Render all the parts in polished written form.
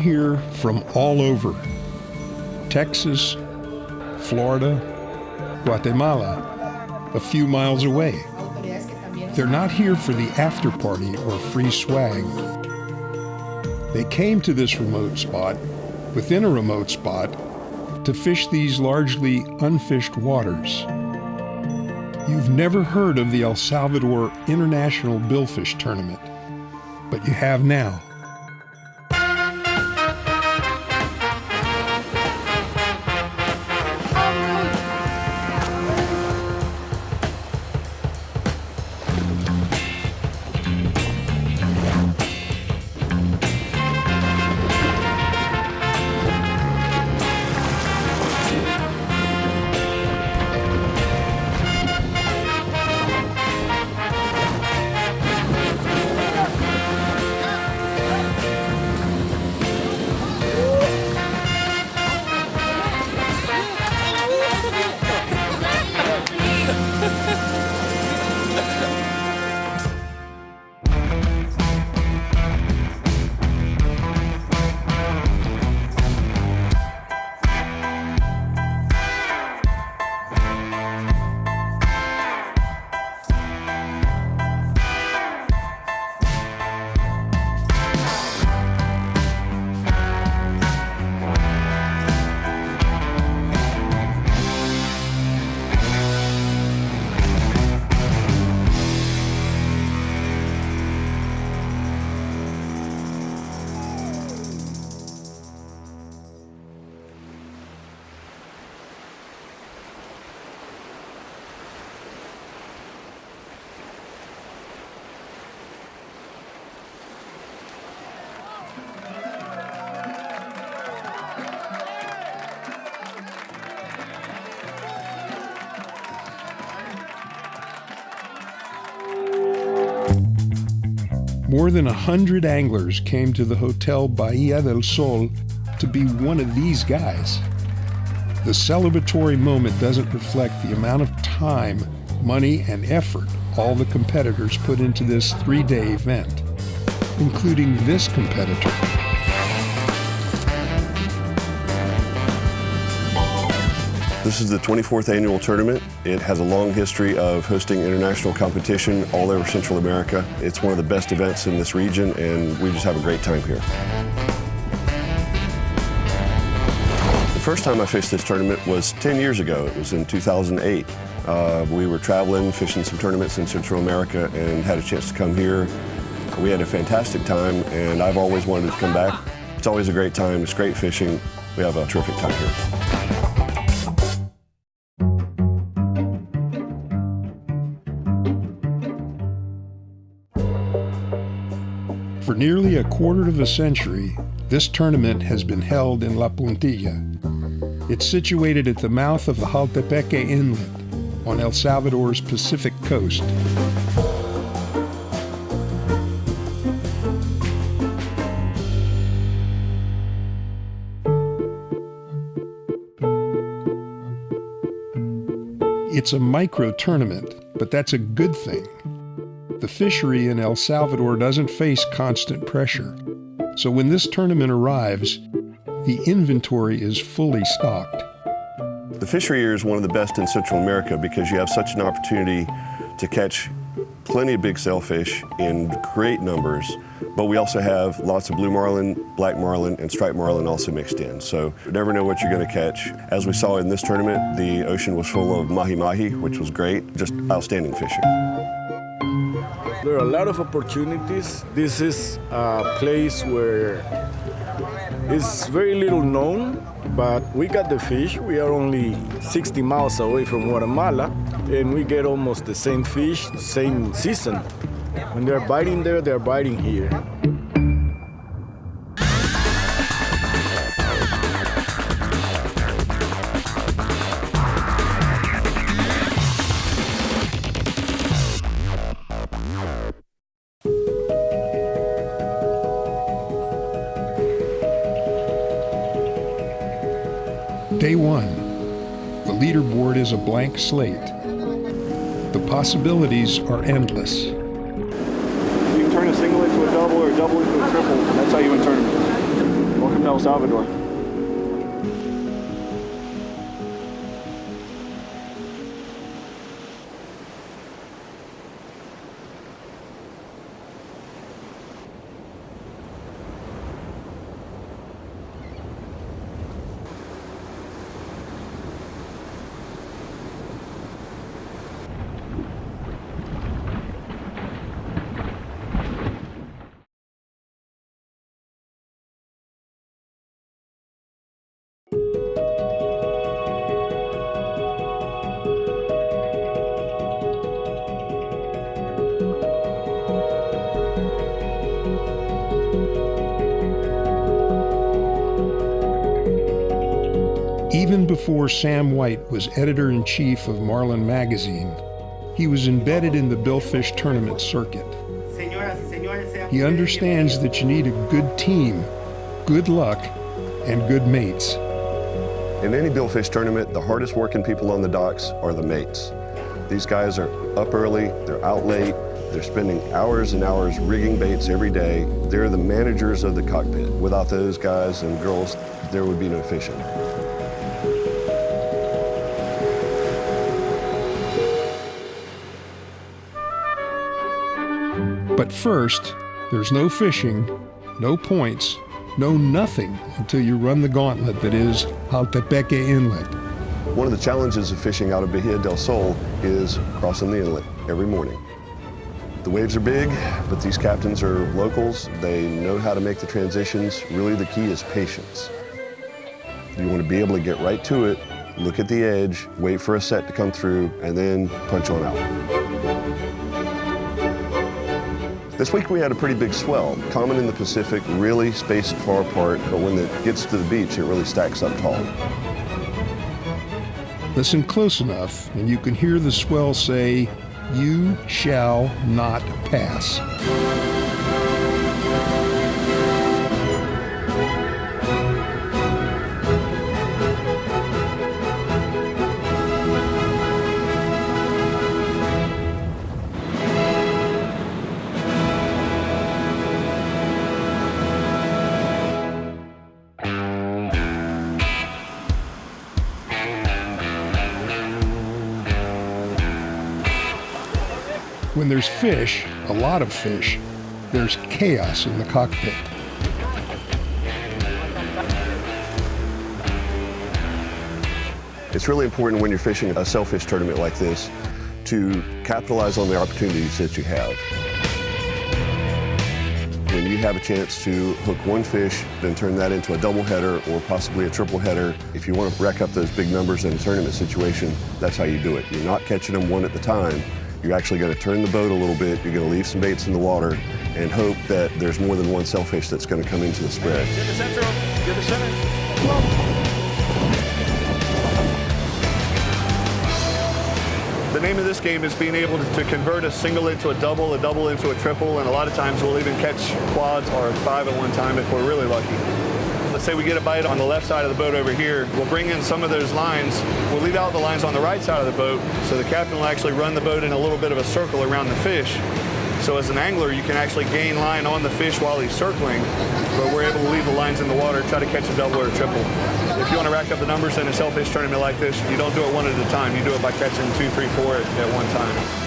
here from all over. Texas, Florida, Guatemala, a few miles away. They're not here for the after party or free swag. They came to this remote spot, within a remote spot, to fish these largely unfished waters. You've never heard of the El Salvador International Billfish Tournament, but you have now. More than 100 anglers came to the Hotel Bahia del Sol to be one of these guys. The celebratory moment doesn't reflect the amount of time, money, and effort all the competitors put into this 3-day event, including this competitor. This is the 24th annual tournament. It has a long history of hosting international competition all over Central America. It's one of the best events in this region, and we just have a great time here. The first time I fished this tournament was 10 years ago. It was in 2008. We were traveling, fishing some tournaments in Central America, and had a chance to come here. We had a fantastic time, and I've always wanted to come back. It's always a great time. It's great fishing. We have a terrific time here. For nearly a quarter of a century, this tournament has been held in La Puntilla. It's situated at the mouth of the Jaltepeque Inlet on El Salvador's Pacific coast. It's a micro tournament, but that's a good thing. The fishery in El Salvador doesn't face constant pressure, so when this tournament arrives, the inventory is fully stocked. The fishery here is one of the best in Central America because you have such an opportunity to catch plenty of big sailfish in great numbers, but we also have lots of blue marlin, black marlin, and striped marlin also mixed in. So you never know what you're going to catch. As we saw in this tournament, the ocean was full of mahi-mahi, which was great, just outstanding fishing. There are a lot of opportunities. This is a place where it's very little known, but we got the fish. We are only 60 miles away from Guatemala, and we get almost the same fish, the same season. When they're biting there, they're biting here. Day one, the leaderboard is a blank slate. The possibilities are endless. You can turn a single into a double or a double into a triple. That's how you win tournaments. Welcome El Salvador. Even before Sam White was editor-in-chief of Marlin magazine, he was embedded in the Billfish tournament circuit. He understands that you need a good team, good luck, and good mates. In any Billfish tournament, the hardest working people on the docks are the mates. These guys are up early, they're out late, they're spending hours and hours rigging baits every day. They're the managers of the cockpit. Without those guys and girls, there would be no fishing. But first, there's no fishing, no points, no nothing until you run the gauntlet that is Jaltepeque Inlet. One of the challenges of fishing out of Bahia del Sol is crossing the inlet every morning. The waves are big, but these captains are locals. They know how to make the transitions. Really, the key is patience. You want to be able to get right to it, look at the edge, wait for a set to come through, and then punch on out. This week we had a pretty big swell. Common in the Pacific, really spaced far apart, but when it gets to the beach, it really stacks up tall. Listen close enough, and you can hear the swell say, "You shall not pass." When there's fish, a lot of fish, there's chaos in the cockpit. It's really important when you're fishing a sailfish tournament like this to capitalize on the opportunities that you have. When you have a chance to hook one fish, then turn that into a double header or possibly a triple header. If you want to rack up those big numbers in a tournament situation, that's how you do it. You're not catching them one at a time. You're actually going to turn the boat a little bit, you're going to leave some baits in the water, and hope that there's more than one sailfish that's going to come into the spread. Get the center, get the center. The name of this game is being able to convert a single into a double into a triple, and a lot of times we'll even catch quads or five at one time if we're really lucky. Let's say we get a bite on the left side of the boat over here. We'll bring in some of those lines. We'll leave out the lines on the right side of the boat, so the captain will actually run the boat in a little bit of a circle around the fish. So as an angler, you can actually gain line on the fish while he's circling, but we're able to leave the lines in the water, try to catch a double or a triple. If you want to rack up the numbers in a sailfish tournament like this, you don't do it one at a time. You do it by catching 2, 3, 4 at one time.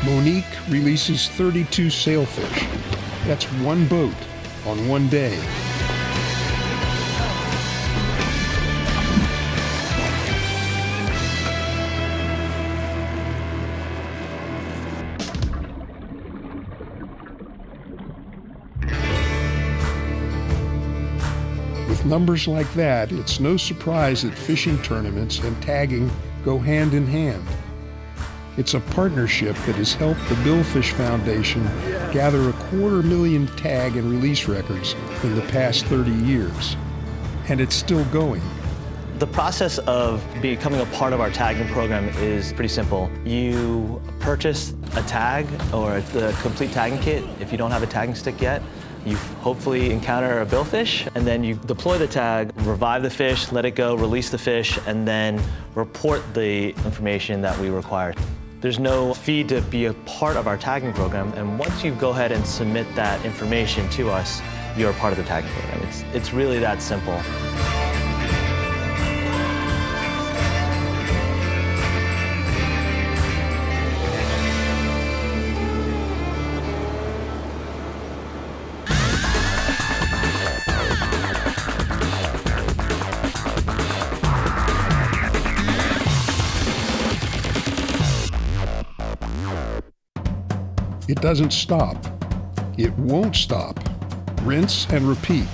Monique releases 32 sailfish. That's one boat on one day. With numbers like that, it's no surprise that fishing tournaments and tagging go hand in hand. It's a partnership that has helped the Billfish Foundation gather 250,000 tag and release records in the past 30 years. And it's still going. The process of becoming a part of our tagging program is pretty simple. You purchase a tag or the complete tagging kit. If you don't have a tagging stick yet, you hopefully encounter a billfish, and then you deploy the tag, revive the fish, let it go, release the fish, and then report the information that we require. There's no fee to be a part of our tagging program, and once you go ahead and submit that information to us, you're a part of the tagging program. It's really that simple. It doesn't stop. It won't stop. Rinse and repeat.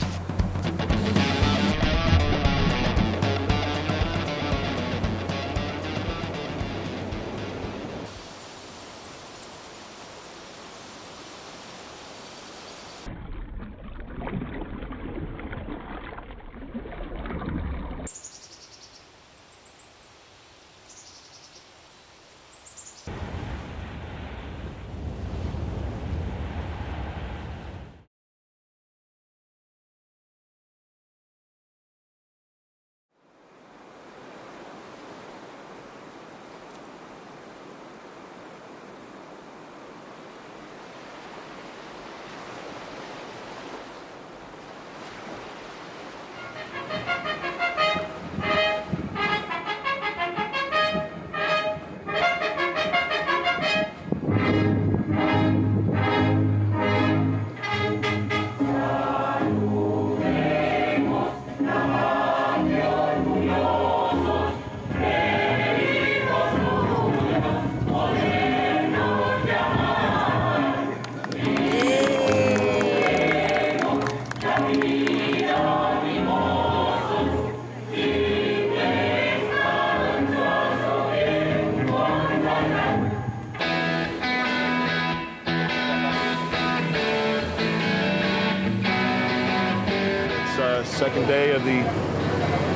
Second day of the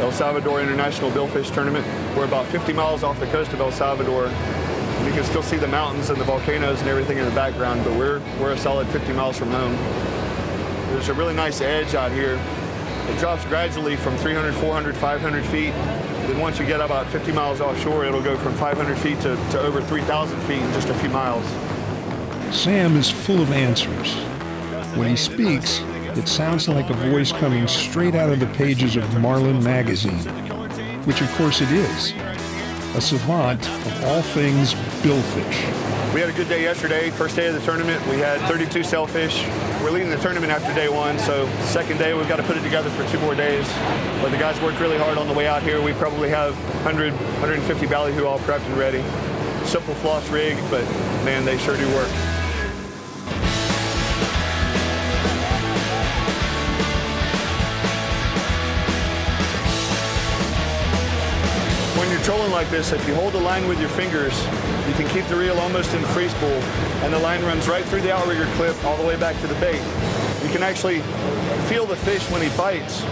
El Salvador International Billfish Tournament. We're about 50 miles off the coast of El Salvador. You can still see the mountains and the volcanoes and everything in the background, but we're a solid 50 miles from home. There's a really nice edge out here. It drops gradually from 300, 400, 500 feet. Then once you get about 50 miles offshore, it'll go from 500 feet to over 3,000 feet in just a few miles. Sam is full of answers. When he speaks, it sounds like a voice coming straight out of the pages of Marlin magazine, which of course it is. A savant of all things billfish. We had a good day yesterday, first day of the tournament. We had 32 sailfish. We're leading the tournament after day one, so second day we've got to put it together for 2 more days. But the guys worked really hard on the way out here. We probably have 100, 150 ballyhoo all prepped and ready. Simple floss rig, but man, they sure do work. When you're trolling like this, if you hold the line with your fingers, you can keep the reel almost in free spool, and the line runs right through the outrigger clip all the way back to the bait. You can actually feel the fish when he bites.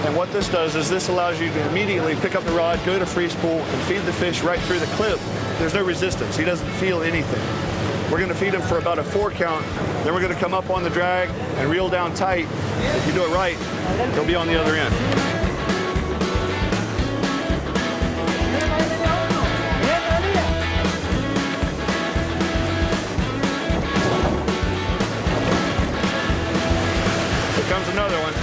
And what this does is this allows you to immediately pick up the rod, go to free spool, and feed the fish right through the clip. There's no resistance. He doesn't feel anything. We're going to feed him for about a 4 count. Then we're going to come up on the drag and reel down tight. If you do it right, he'll be on the other end. Comes another one.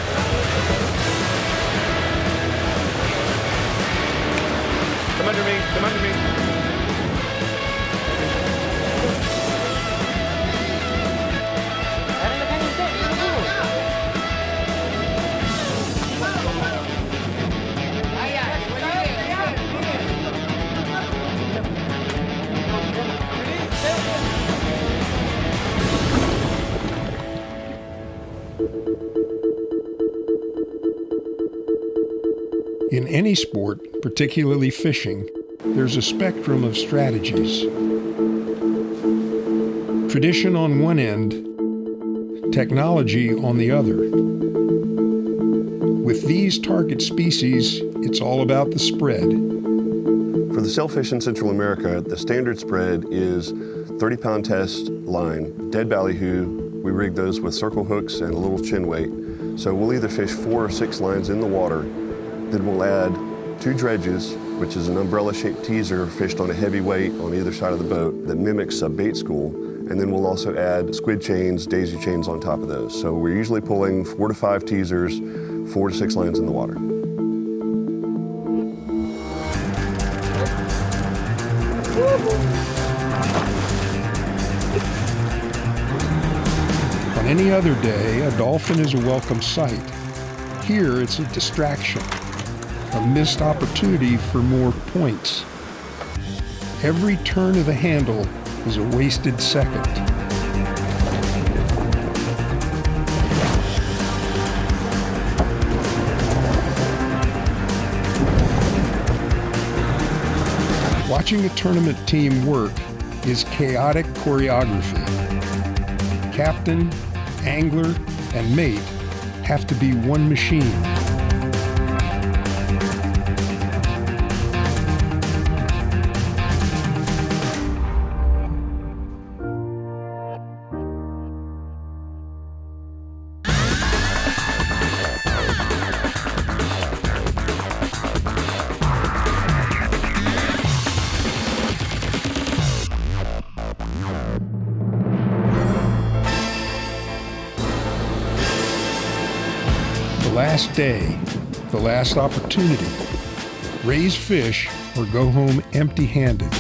Come under me, come under me. In any sport, particularly fishing, there's a spectrum of strategies. Tradition on one end, technology on the other. With these target species, it's all about the spread. For the sailfish in Central America, the standard spread is 30-pound test line, dead ballyhoo. We rig those with circle hooks and a little chin weight. So we'll either fish 4 or 6 lines in the water. Then we'll add 2 dredges which is an umbrella-shaped teaser fished on a heavy weight on either side of the boat that mimics a bait school. And then we'll also add squid chains, daisy chains on top of those. So we're usually pulling 4 to 5 teasers, 4 to 6 lines in the water. On any other day, a dolphin is a welcome sight. Here, it's a distraction, a missed opportunity for more points. Every turn of the handle is a wasted second. Watching a tournament team work is chaotic choreography. Captain, angler, and mate have to be one machine. The last day, the last opportunity. Raise fish or go home empty-handed.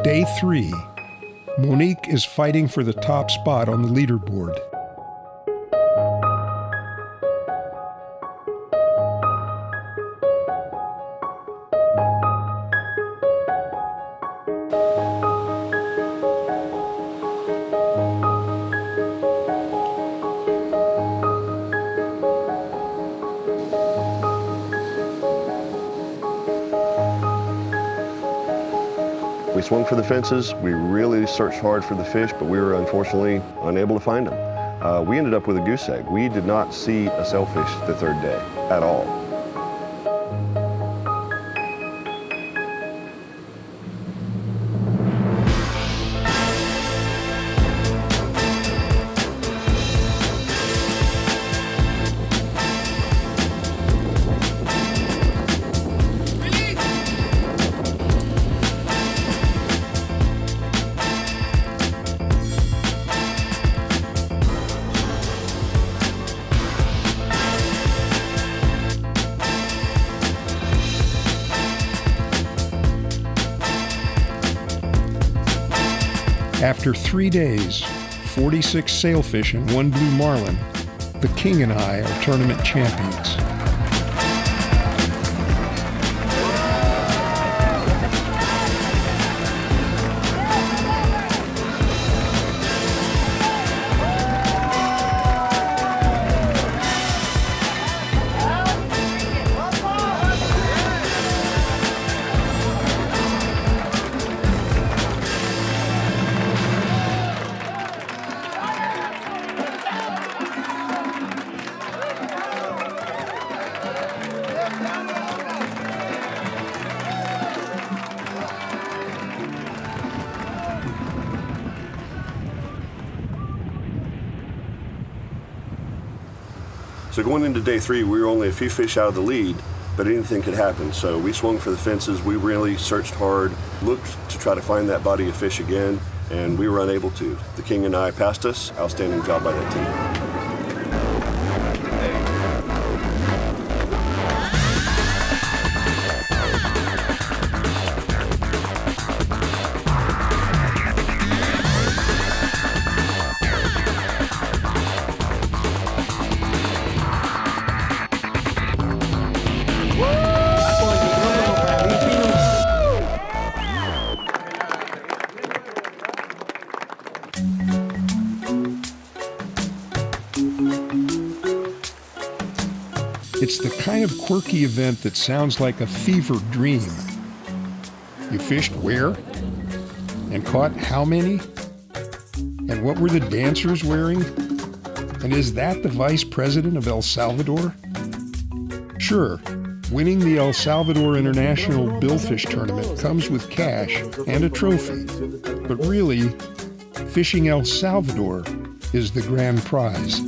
Day 3. Monique is fighting for the top spot on the leaderboard. We swung for the fences. We really searched hard for the fish, but we were unfortunately unable to find them. We ended up with a goose egg. We did not see a sailfish the 3rd day at all. After 3 days, 46 sailfish and 1 blue marlin, the King and I are tournament champions. So going into day 3, we were only a few fish out of the lead, but anything could happen. So we swung for the fences. We really searched hard, looked to try to find that body of fish again, and we were unable to. The King and I passed us. Outstanding job by that team. It's the kind of quirky event that sounds like a fever dream. You fished where? And caught how many? And what were the dancers wearing? And is that the vice president of El Salvador? Sure, winning the El Salvador International Billfish Tournament comes with cash and a trophy. But really, fishing El Salvador is the grand prize.